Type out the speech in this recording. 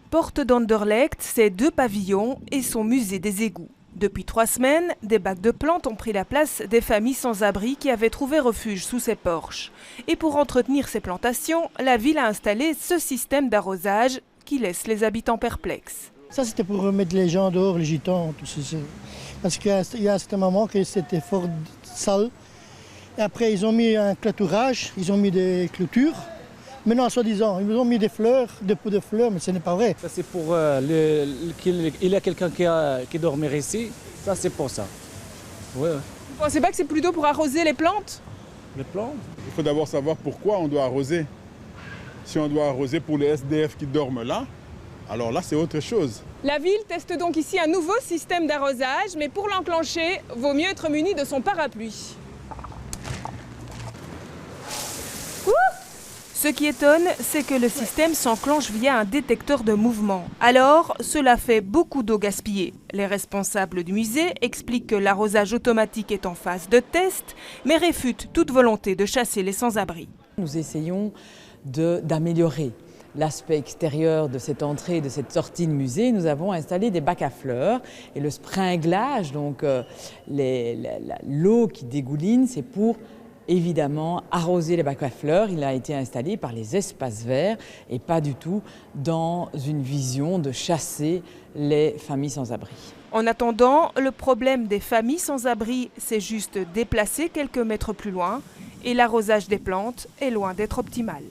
Porte d'Anderlecht, c'est 2 pavillons et son musée des égouts. Depuis 3 semaines, des bacs de plantes ont pris la place des familles sans-abri qui avaient trouvé refuge sous ces porches. Et pour entretenir ces plantations, la ville a installé ce système d'arrosage qui laisse les habitants perplexes. Ça, c'était pour remettre les gens dehors, les gitans, tout ça. Parce qu'il y a un certain moment que c'était fort sale. Et après, ils ont mis un clôturage, ils ont mis des clôtures. Maintenant, soi-disant, ils ont mis des fleurs, des pots de fleurs, mais ce n'est pas vrai. Ça, c'est pour qu'il y a quelqu'un qui dormait ici. Ça, c'est pour ça. Ouais. Vous pensez pas que c'est plutôt pour arroser les plantes? Les plantes? Il faut d'abord savoir pourquoi on doit arroser. Si on doit arroser pour les SDF qui dorment là, alors là, c'est autre chose. La ville teste donc ici un nouveau système d'arrosage, mais pour l'enclencher, vaut mieux être muni de son parapluie. Ce qui étonne, c'est que le système s'enclenche via un détecteur de mouvement. Alors, cela fait beaucoup d'eau gaspillée. Les responsables du musée expliquent que l'arrosage automatique est en phase de test, mais réfutent toute volonté de chasser les sans-abri. Nous essayons d'améliorer l'aspect extérieur de cette entrée et de cette sortie de musée. Nous avons installé des bacs à fleurs et le springlage, donc l'eau qui dégouline, c'est pour évidemment arroser les bacs à fleurs. Il a été installé par les espaces verts et pas du tout dans une vision de chasser les familles sans abri. En attendant, le problème des familles sans abri, c'est juste déplacer quelques mètres plus loin et l'arrosage des plantes est loin d'être optimal.